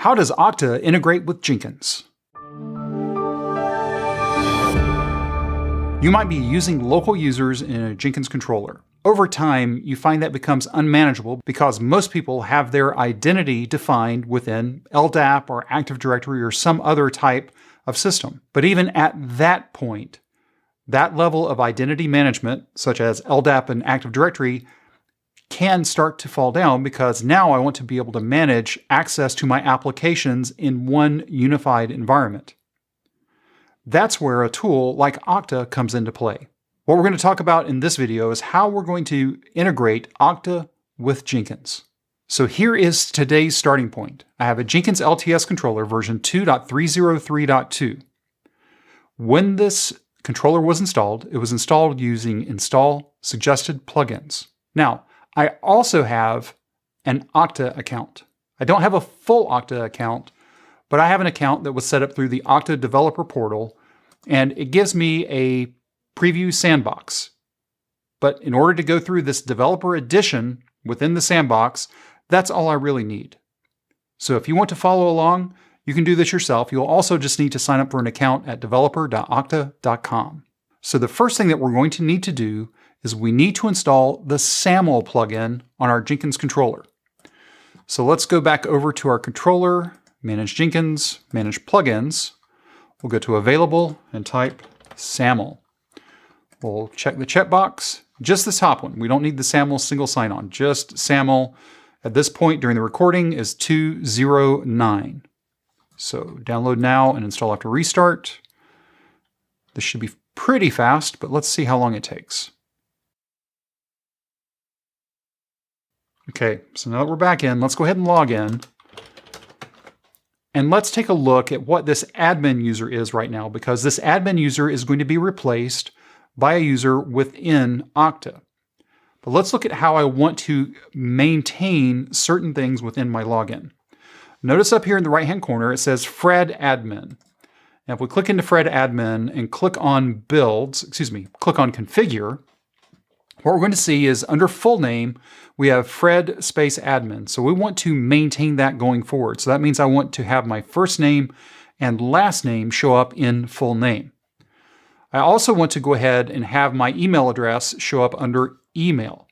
How does Okta integrate with Jenkins? You might be using local users in a Jenkins controller. Over time, you find that becomes unmanageable because most people have their identity defined within LDAP or Active Directory or some other type of system. But even at that point, that level of identity management, such as LDAP and Active Directory, can start to fall down because now I want to be able to manage access to my applications in one unified environment. That's where a tool like Okta comes into play. What we're going to talk about in this video is how we're going to integrate Okta with Jenkins. So here is today's starting point. I have a Jenkins LTS controller version 2.303.2. When this controller was installed, it was installed using install suggested plugins. Now, I also have an Okta account. I don't have a full Okta account, but I have an account that was set up through the Okta developer portal, and it gives me a preview sandbox. But in order to go through this developer edition within the sandbox, that's all I really need. So if you want to follow along, you can do this yourself. You'll also just need to sign up for an account at developer.okta.com. So the first thing that we're going to need to do is we need to install the SAML plugin on our Jenkins controller. So let's go back over to our controller, Manage Jenkins, Manage Plugins. We'll go to Available and type SAML. We'll check the checkbox, just the top one. We don't need the SAML single sign-on, just SAML. At this point during the recording is 209. So download now and install after restart. This should be pretty fast, but let's see how long it takes. Okay, so now that we're back in, let's go ahead and log in. And let's take a look at what this admin user is right now, because this admin user is going to be replaced by a user within Okta. But let's look at how I want to maintain certain things within my login. Notice up here in the right-hand corner, it says Fred Admin. Now, if we click into Fred Admin and click on click on Configure, what we're going to see is under full name, we have Fred space admin. So we want to maintain that going forward. So that means I want to have my first name and last name show up in full name. I also want to go ahead and have my email address show up under email.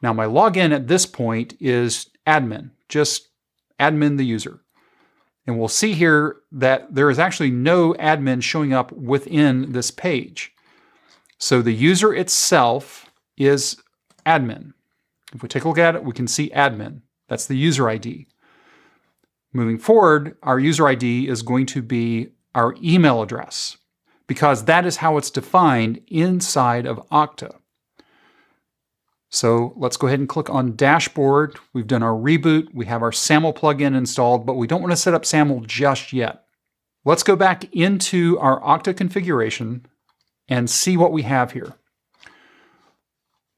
Now my login at this point is admin, just admin the user. And we'll see here that there is actually no admin showing up within this page. So the user itself is admin. If we take a look at it, we can see admin. That's the user ID. Moving forward, our user ID is going to be our email address, because that is how it's defined inside of Okta. So let's go ahead and click on Dashboard. We've done our reboot. We have our SAML plugin installed, but we don't want to set up SAML just yet. Let's go back into our Okta configuration and see what we have here.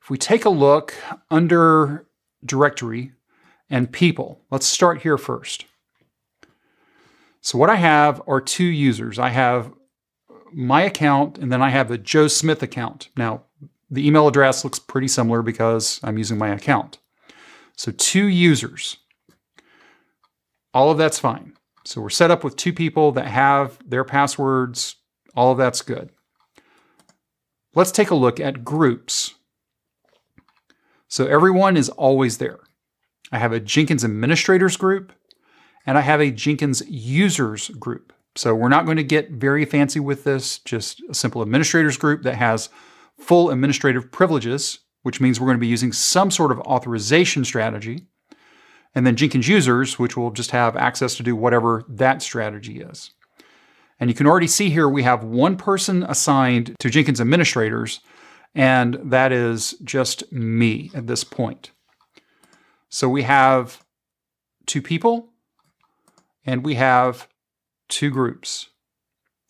If we take a look under Directory and People, let's start here first. So what I have are two users. I have my account, and then I have a Joe Smith account. Now, the email address looks pretty similar because I'm using my account. So two users. All of that's fine. So we're set up with two people that have their passwords. All of that's good. Let's take a look at groups. So everyone is always there. I have a Jenkins administrators group, and I have a Jenkins users group. So we're not going to get very fancy with this, just a simple administrators group that has full administrative privileges, which means we're going to be using some sort of authorization strategy. And then Jenkins users, which will just have access to do whatever that strategy is. And you can already see here we have one person assigned to Jenkins administrators, and that is just me at this point. So we have two people, and we have two groups.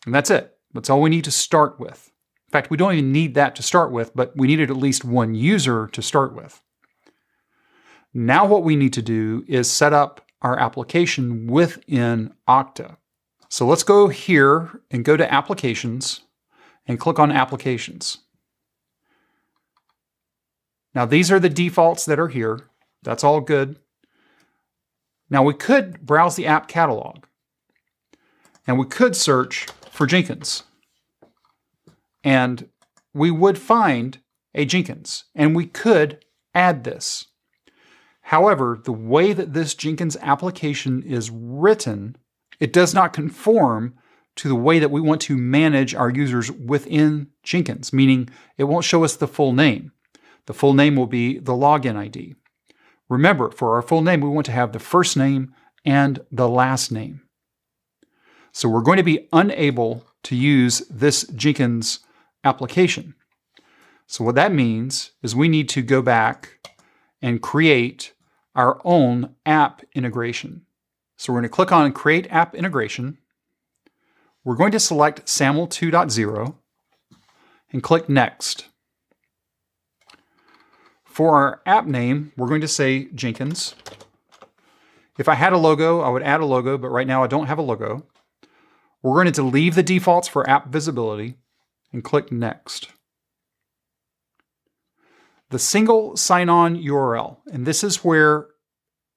And that's it. That's all we need to start with. In fact, we don't even need that to start with, but we needed at least one user to start with. Now what we need to do is set up our application within Okta. So let's go here and go to Applications and click on Applications. Now these are the defaults that are here. That's all good. Now we could browse the app catalog and we could search for Jenkins. And we would find a Jenkins and we could add this. However, the way that this Jenkins application is written, it does not conform to the way that we want to manage our users within Jenkins, meaning it won't show us the full name. The full name will be the login ID. Remember, for our full name, we want to have the first name and the last name. So we're going to be unable to use this Jenkins application. So what that means is we need to go back and create our own app integration. So we're going to click on Create App Integration. We're going to select SAML 2.0 and click Next. For our app name, we're going to say Jenkins. If I had a logo, I would add a logo, but right now I don't have a logo. We're going to leave the defaults for app visibility and click Next. The single sign-on URL, and this is where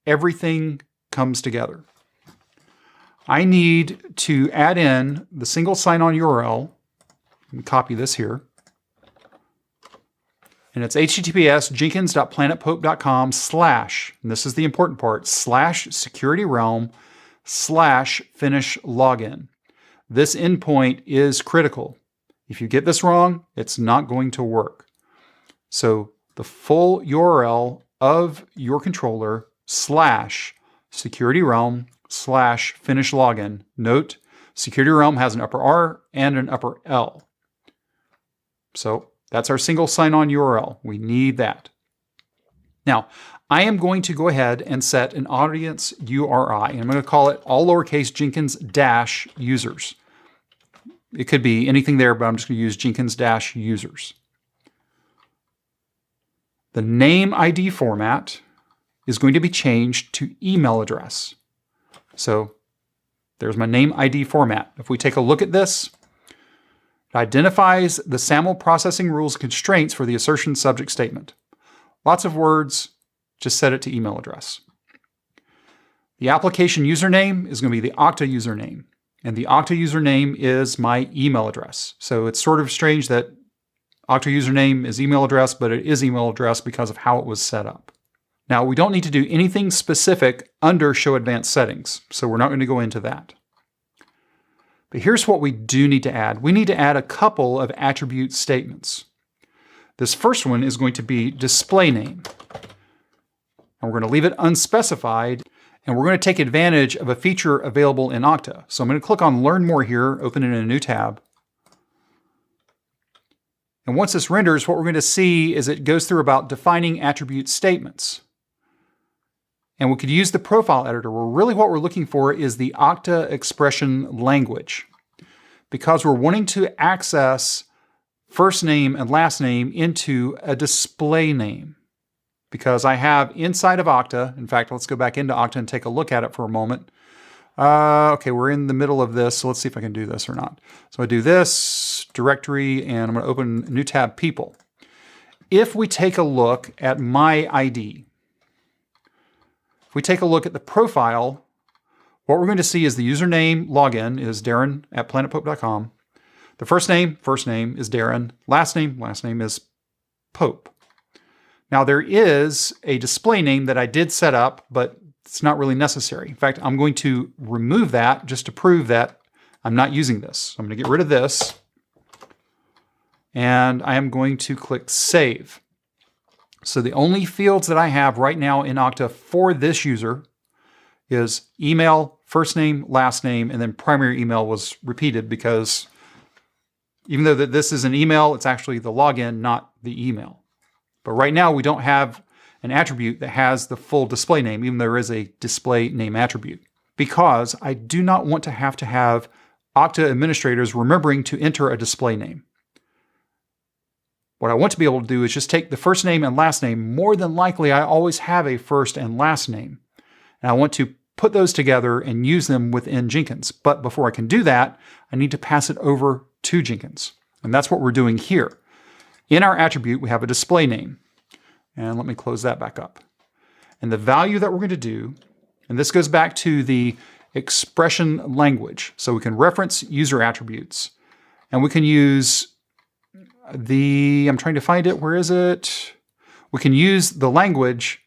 everything comes together. I need to add in the single sign-on URL, and copy this here, and it's https://jenkins.planetpope.com/ and this is the important part, /securityrealm/finish login. This endpoint is critical. If you get this wrong, it's not going to work. So the full URL of your controller /securityrealm/finish login. Note, Security Realm has an upper R and an upper L. So that's our single sign-on URL. We need that. Now, I am going to go ahead and set an audience URI, and I'm going to call it all lowercase Jenkins-users. It could be anything there, but I'm just going to use Jenkins-users. The name ID format is going to be changed to email address. So there's my name ID format. If we take a look at this, it identifies the SAML processing rules and constraints for the assertion subject statement. Lots of words, just set it to email address. The application username is going to be the Okta username, and the Okta username is my email address. So it's sort of strange that Okta username is email address, but it is email address because of how it was set up. Now, we don't need to do anything specific under Show Advanced Settings, so we're not going to go into that. But here's what we do need to add. We need to add a couple of attribute statements. This first one is going to be display name. And we're going to leave it unspecified, and we're going to take advantage of a feature available in Okta. So I'm going to click on Learn More here, open it in a new tab. And once this renders, what we're going to see is it goes through about defining attribute statements. And we could use the profile editor, where really what we're looking for is the Okta expression language. Because we're wanting to access first name and last name into a display name. Because I have inside of Okta, in fact, let's go back into Okta and take a look at it for a moment. Okay, we're in the middle of this, so let's see if I can do this or not. So I do this, directory, and I'm going to open a new tab, people. If we take a look at my ID, if we take a look at the profile, what we're going to see is the username login is Darren@planetpope.com. The first name is Darren. Last name is Pope. Now there is a display name that I did set up, but it's not really necessary. In fact, I'm going to remove that just to prove that I'm not using this. So I'm going to get rid of this, and I am going to click Save. So the only fields that I have right now in Okta for this user is email, first name, last name, and then primary email was repeated because even though this is an email, it's actually the login, not the email. But right now we don't have an attribute that has the full display name, even though there is a display name attribute, because I do not want to have Okta administrators remembering to enter a display name. What I want to be able to do is just take the first name and last name. More than likely, I always have a first and last name. And I want to put those together and use them within Jenkins. But before I can do that, I need to pass it over to Jenkins. And that's what we're doing here. In our attribute, we have a display name. And let me close that back up. And the value that we're going to do And this goes back to the expression language. So we can reference user attributes. And we can use I'm trying to find it. Where is it? We can use the language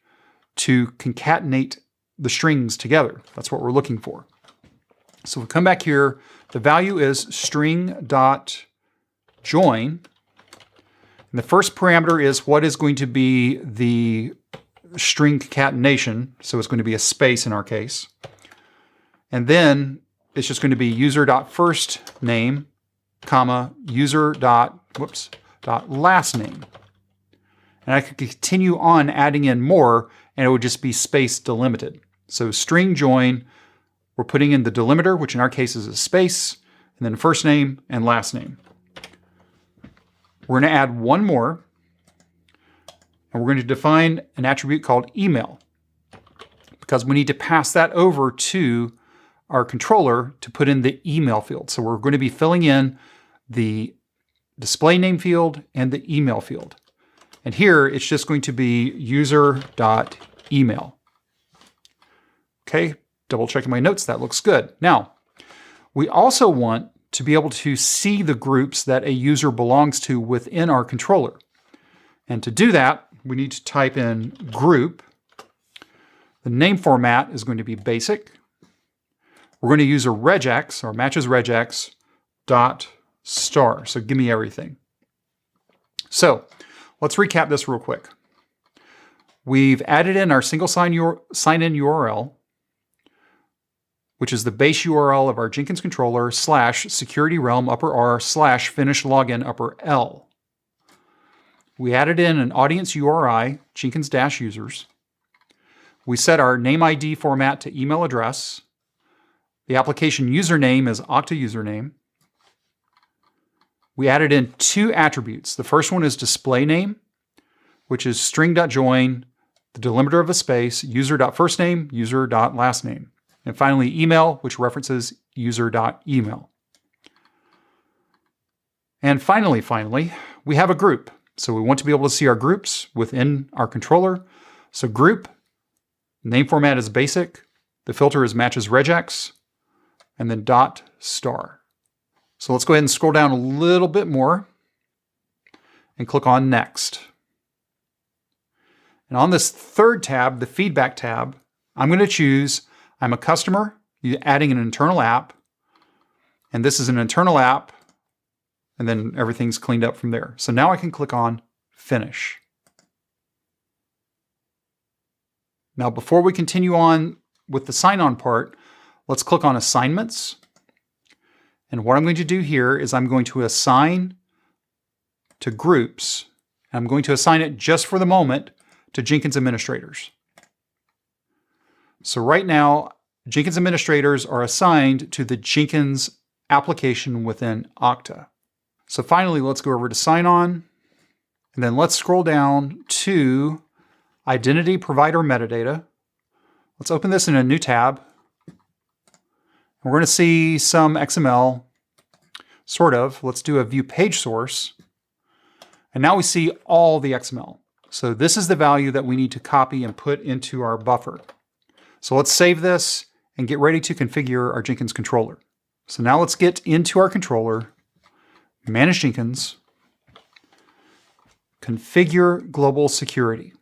to concatenate the strings together. That's what we're looking for. So we'll come back here. The value is string.join. And the first parameter is what is going to be the string concatenation. So it's going to be a space in our case. And then it's just going to be user.firstName, comma, user.lastName. And I could continue on adding in more, and it would just be space delimited. So string join, we're putting in the delimiter, which in our case is a space, and then first name and last name. We're going to add one more, and we're going to define an attribute called email, because we need to pass that over to our controller to put in the email field. So we're going to be filling in the display name field and the email field. And here it's just going to be user.email. Okay, double checking my notes, that looks good. Now, we also want to be able to see the groups that a user belongs to within our controller. And to do that, we need to type in group. The name format is going to be basic. We're going to use a regex, or matches regex, dot star. So give me everything. So let's recap this real quick. We've added in our single sign-in URL, which is the base URL of our Jenkins controller / security realm upper R / finish login upper L. We added in an audience URI, Jenkins-users. We set our name ID format to email address. The application username is Okta username. We added in two attributes. The first one is display name, which is string.join, the delimiter of a space, user.firstname, user.lastname. And finally, email, which references user.email. And finally, we have a group. So we want to be able to see our groups within our controller. So group, name format is basic. The filter is matches regex, and then dot star. So let's go ahead and scroll down a little bit more and click on next. And on this third tab, the feedback tab, I'm going to choose I'm a customer, adding an internal app, and this is an internal app, and then everything's cleaned up from there. So now I can click on Finish. Now before we continue on with the sign-on part, let's click on Assignments. And what I'm going to do here is I'm going to assign to groups. I'm going to assign it just for the moment to Jenkins administrators. So right now, Jenkins administrators are assigned to the Jenkins application within Okta. So finally, let's go over to sign on, and then let's scroll down to identity provider metadata. Let's open this in a new tab. We're going to see some XML, sort of. Let's do a view page source. And now we see all the XML. So this is the value that we need to copy and put into our buffer. So let's save this and get ready to configure our Jenkins controller. So now let's get into our controller, manage Jenkins, configure global security.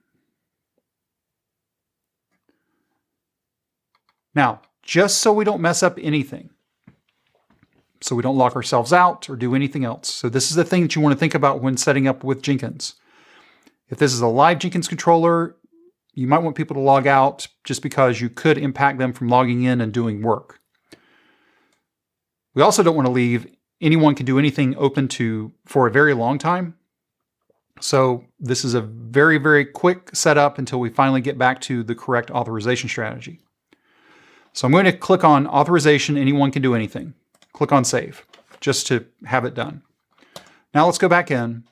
Now, just so we don't mess up anything, so we don't lock ourselves out or do anything else. So this is the thing that you want to think about when setting up with Jenkins. If this is a live Jenkins controller, you might want people to log out just because you could impact them from logging in and doing work. We also don't want to leave anyone can do anything open for a very long time. So this is a very, very quick setup until we finally get back to the correct authorization strategy. So I'm going to click on Authorization, anyone can do anything. Click on Save, just to have it done. Now let's go back in,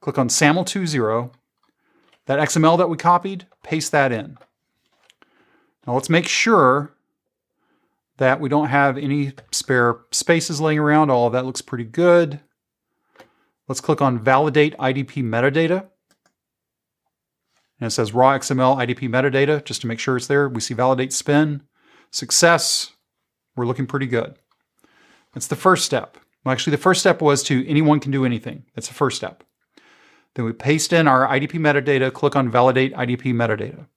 click on SAML 2.0. That XML that we copied, paste that in. Now let's make sure that we don't have any spare spaces laying around. All of that looks pretty good. Let's click on Validate IDP Metadata. And it says raw XML IDP metadata, just to make sure it's there. We see validate spin, success. We're looking pretty good. That's the first step. Well, actually, the first step was to anyone can do anything. That's the first step. Then we paste in our IDP metadata, click on validate IDP metadata.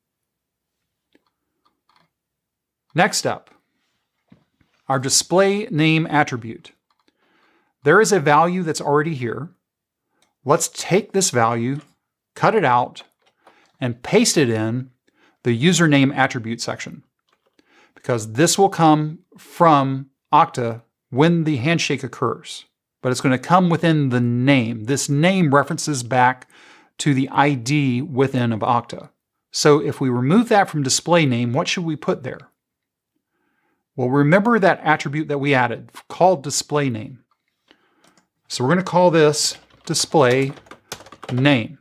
Next up, our display name attribute. There is a value that's already here. Let's take this value, cut it out, and paste it in the username attribute section, because this will come from Okta when the handshake occurs, but it's going to come within the name. This name references back to the ID within of Okta. So if we remove that from display name, what should we put there? Well, remember that attribute that we added called display name. So we're going to call this display name.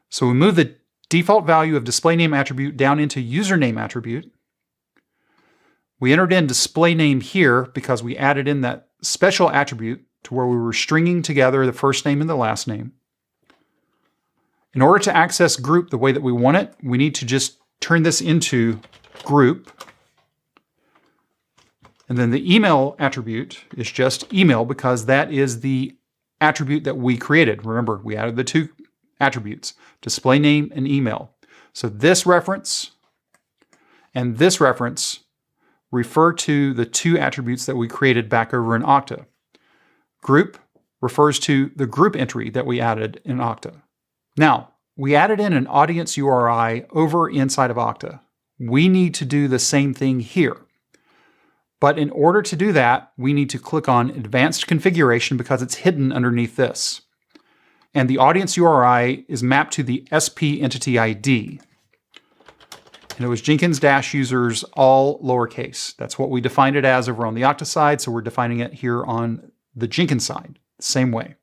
So we move the default value of display name attribute down into username attribute. We entered in display name here because we added in that special attribute to where we were stringing together the first name and the last name. In order to access group the way that we want it, we need to just turn this into group. And then the email attribute is just email because that is the attribute that we created. Remember, we added the two attributes, display name and email. So this reference and this reference refer to the two attributes that we created back over in Okta. Group refers to the group entry that we added in Okta. Now, we added in an audience URI over inside of Okta. We need to do the same thing here. But in order to do that, we need to click on Advanced Configuration because it's hidden underneath this. And the audience URI is mapped to the SP entity ID. And it was Jenkins-users, all lowercase. That's what we defined it as over on the Okta side, so we're defining it here on the Jenkins side, the same way.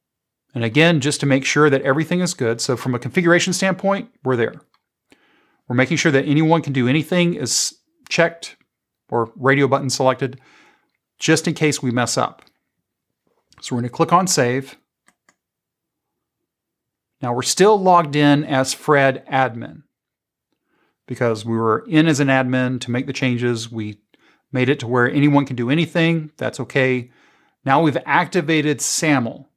And again, just to make sure that everything is good, so from a configuration standpoint, we're there. We're making sure that anyone can do anything is checked or radio button selected, just in case we mess up. So we're going to click on Save. Now we're still logged in as Fred admin because we were in as an admin to make the changes. We made it to where anyone can do anything. That's okay. Now we've activated SAML.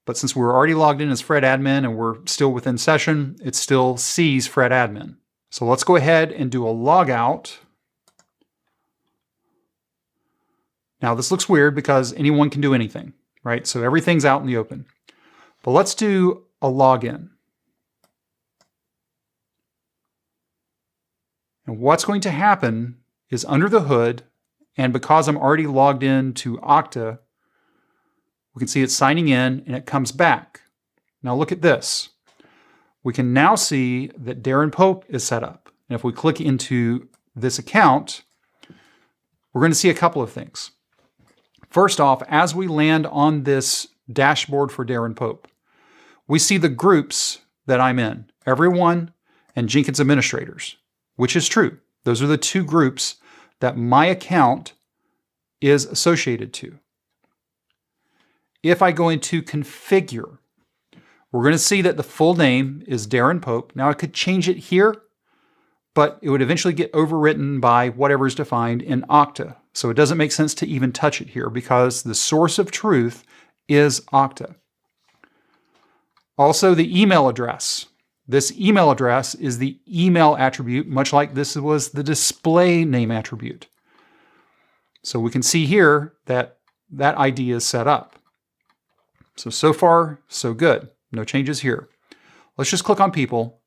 But since we're already logged in as Fred admin and we're still within session, it still sees Fred admin. So let's go ahead and do a logout. Now this looks weird because anyone can do anything, right? So everything's out in the open. But let's do a login. And what's going to happen is under the hood, and because I'm already logged in to Okta, we can see it's signing in and it comes back. Now look at this. We can now see that Darren Pope is set up. And if we click into this account, we're going to see a couple of things. First off, as we land on this dashboard for Darren Pope, we see the groups that I'm in, everyone and Jenkins administrators, which is true. Those are the two groups that my account is associated to. If I go into configure, we're going to see that the full name is Darren Pope. Now I could change it here, but it would eventually get overwritten by whatever is defined in Okta. So it doesn't make sense to even touch it here because the source of truth is Okta. Also, the email address. This email address is the email attribute, much like this was the display name attribute. So we can see here that that ID is set up. So far, so good. No changes here. Let's just click on people.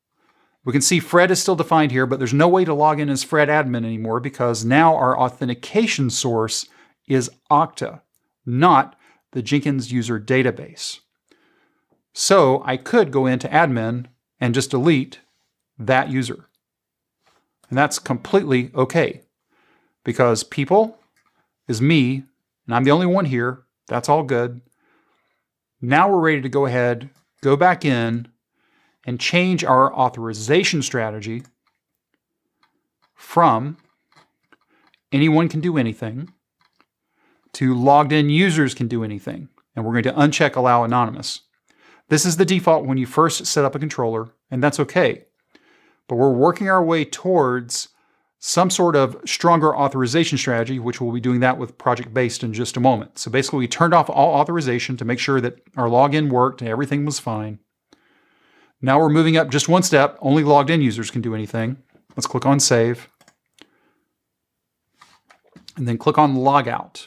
We can see Fred is still defined here, but there's no way to log in as Fred admin anymore because now our authentication source is Okta, not the Jenkins user database. So I could go into admin and just delete that user. And that's completely okay because people is me and I'm the only one here. That's all good. Now we're ready to go ahead, go back in and change our authorization strategy from anyone can do anything to logged in users can do anything. And we're going to uncheck allow anonymous. This is the default when you first set up a controller, and that's okay. But we're working our way towards some sort of stronger authorization strategy, which we'll be doing that with project-based in just a moment. So basically, we turned off all authorization to make sure that our login worked and everything was fine. Now we're moving up just one step. Only logged in users can do anything. Let's click on Save. And then click on Logout.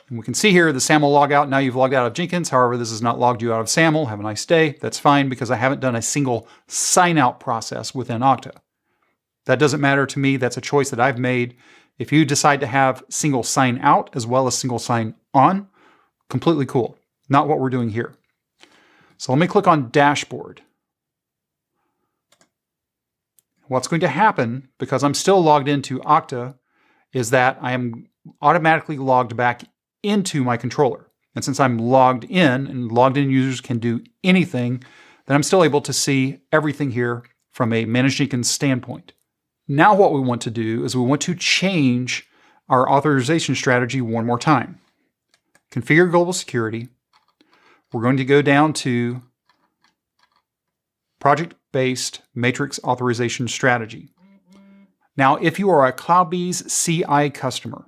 And we can see here the SAML logout. Now you've logged out of Jenkins. However, this has not logged you out of SAML. Have a nice day. That's fine because I haven't done a single sign-out process within Okta. That doesn't matter to me. That's a choice that I've made. If you decide to have single sign out as well as single sign on, completely cool. Not what we're doing here. So let me click on Dashboard. What's going to happen, because I'm still logged into Okta, is that I am automatically logged back into my controller. And since I'm logged in and logged in users can do anything, then I'm still able to see everything here from a Managed Jenkins standpoint. Now what we want to do is we want to change our authorization strategy one more time. Configure global security. We're going to go down to project-based matrix authorization strategy. Now, if you are a CloudBees CI customer,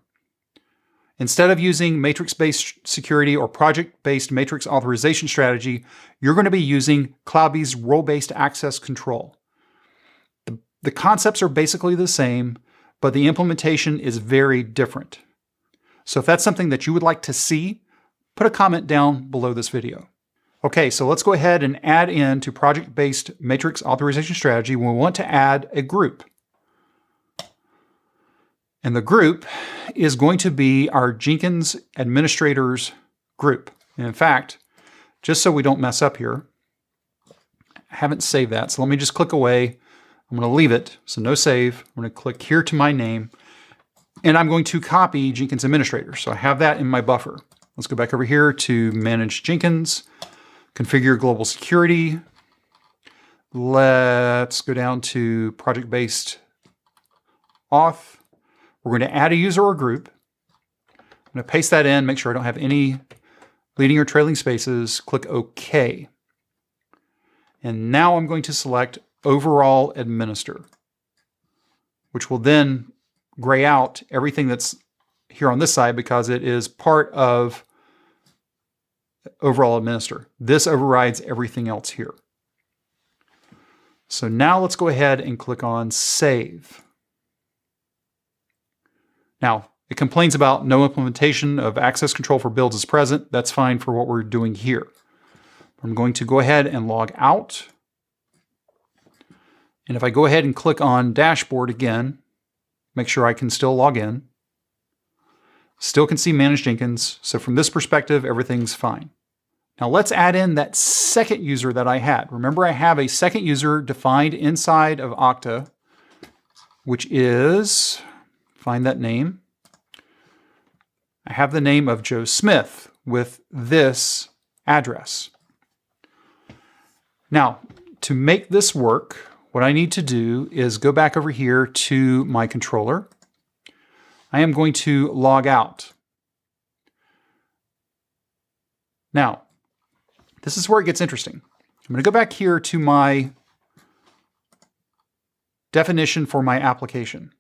instead of using matrix-based security or project-based matrix authorization strategy, you're going to be using CloudBees role-based access control. The concepts are basically the same, but the implementation is very different. So if that's something that you would like to see, put a comment down below this video. Okay, so let's go ahead and add in to project-based matrix authorization strategy. We want to add a group. And the group is going to be our Jenkins administrators group. And in fact, just so we don't mess up here, I haven't saved that. So let me just click away. I'm going to leave it, so no save. I'm going to click here to my name, and I'm going to copy Jenkins administrator. So I have that in my buffer. Let's go back over here to Manage Jenkins, Configure Global Security. Let's go down to Project-Based Auth. We're going to add a user or group. I'm going to paste that in, make sure I don't have any leading or trailing spaces. Click OK. And now I'm going to select Overall Administer, which will then gray out everything that's here on this side because it is part of Overall Administer. This overrides everything else here. So now let's go ahead and click on Save. Now, it complains about no implementation of access control for builds is present. That's fine for what we're doing here. I'm going to go ahead and log out. And if I go ahead and click on Dashboard again, make sure I can still log in. Still can see Manage Jenkins. So from this perspective, everything's fine. Now let's add in that second user that I had. Remember, I have a second user defined inside of Okta, which is, find that name. I have the name of Joe Smith with this address. Now, to make this work, what I need to do is go back over here to my controller. I am going to log out. Now, this is where it gets interesting. I'm going to go back here to my definition for my application.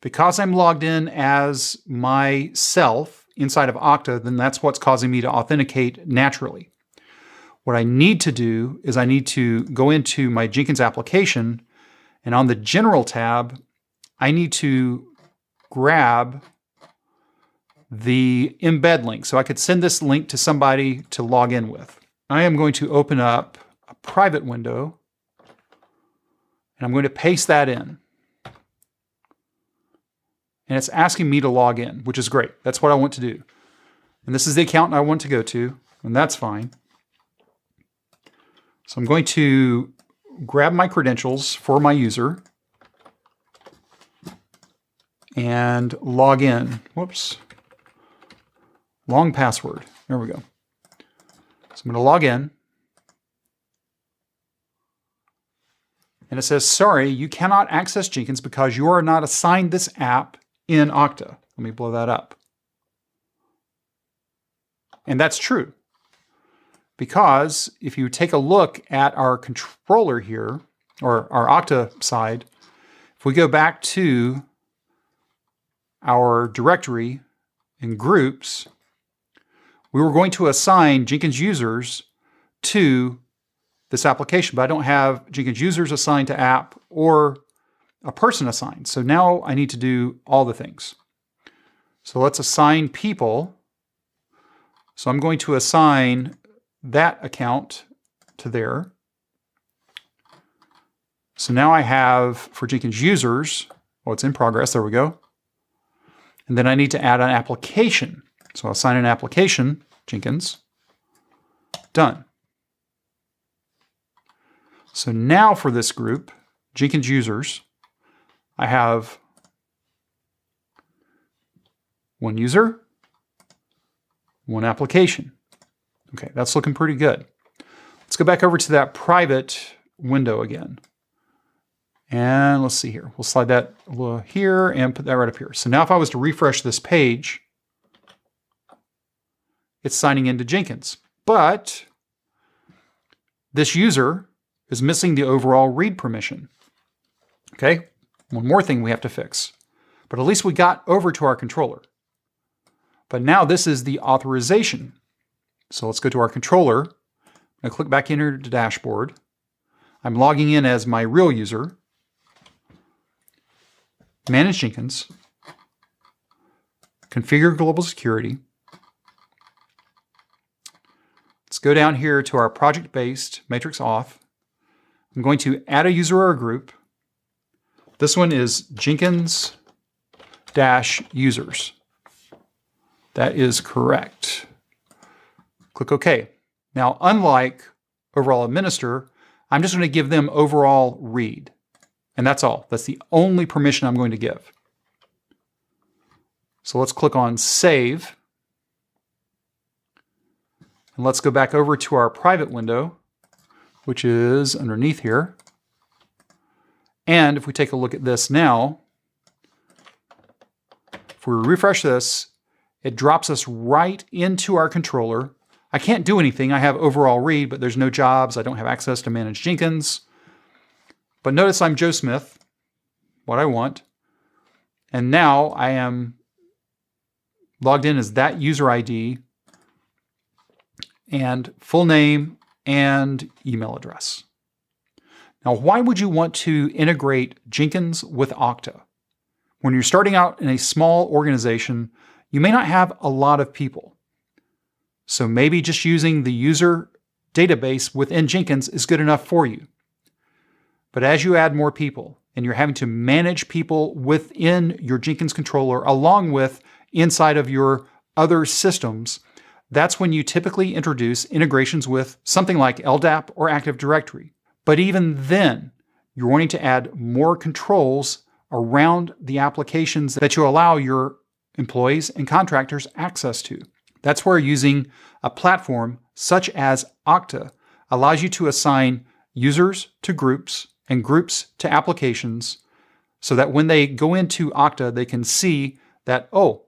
Because I'm logged in as myself inside of Okta, then that's what's causing me to authenticate naturally. What I need to do is I need to go into my Jenkins application, and on the General tab, I need to grab the embed link. So I could send this link to somebody to log in with. I am going to open up a private window, and I'm going to paste that in. And it's asking me to log in, which is great. That's what I want to do. And this is the account I want to go to, and that's fine. So I'm going to grab my credentials for my user and log in. Whoops. Long password. There we go. So I'm going to log in. And it says, sorry, you cannot access Jenkins because you are not assigned this app in Okta. Let me blow that up. And that's true. because if you take a look at our controller here, or our Okta side, if we go back to our directory in groups, we were going to assign Jenkins users to this application, but I don't have Jenkins users assigned to app or a person assigned. So now I need to do all the things. So let's assign people. So I'm going to assign that account to there. So now I have for Jenkins users, well, it's in progress, there we go. And then I need to add an application. So I'll assign an application, Jenkins, done. So now for this group, Jenkins users, I have one user, one application. Okay, that's looking pretty good. Let's go back over to that private window again. And let's see here. We'll slide that here and put that right up here. So now if I was to refresh this page, it's signing into Jenkins. But this user is missing the overall read permission. Okay, one more thing we have to fix. But at least we got over to our controller. But now this is the authorization. So let's go to our controller. I'm going to click back into the dashboard. I'm logging in as my real user. Manage Jenkins. Configure global security. Let's go down here to our project-based matrix auth. I'm going to add a user or a group. This one is Jenkins-users. That is correct. Click OK. Now, unlike overall administer, I'm just going to give them overall read. And that's all. That's the only permission I'm going to give. So let's click on Save. And let's go back over to our private window, which is underneath here. And if we take a look at this now, if we refresh this, it drops us right into our controller. I can't do anything. I have overall read, but there's no jobs. I don't have access to manage Jenkins. But notice I'm Joe Smith, what I want. And now I am logged in as that user ID and full name and email address. Now, why would you want to integrate Jenkins with Okta? When you're starting out in a small organization, you may not have a lot of people. So maybe just using the user database within Jenkins is good enough for you. But as you add more people and you're having to manage people within your Jenkins controller along with inside of your other systems, that's when you typically introduce integrations with something like LDAP or Active Directory. But even then, you're wanting to add more controls around the applications that you allow your employees and contractors access to. That's where using a platform such as Okta allows you to assign users to groups and groups to applications so that when they go into Okta, they can see that, oh,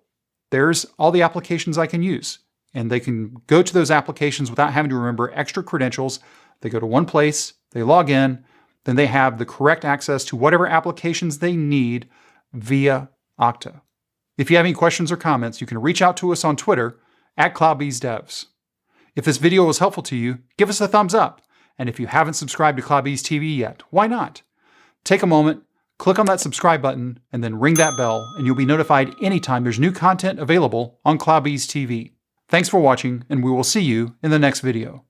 there's all the applications I can use. And they can go to those applications without having to remember extra credentials. They go to one place, they log in, then they have the correct access to whatever applications they need via Okta. If you have any questions or comments, you can reach out to us on Twitter at CloudBeesDevs. If this video was helpful to you, give us a thumbs up. And if you haven't subscribed to CloudBees TV yet, why not? Take a moment, click on that subscribe button, and then ring that bell, and you'll be notified anytime there's new content available on CloudBees TV. Thanks for watching, and we will see you in the next video.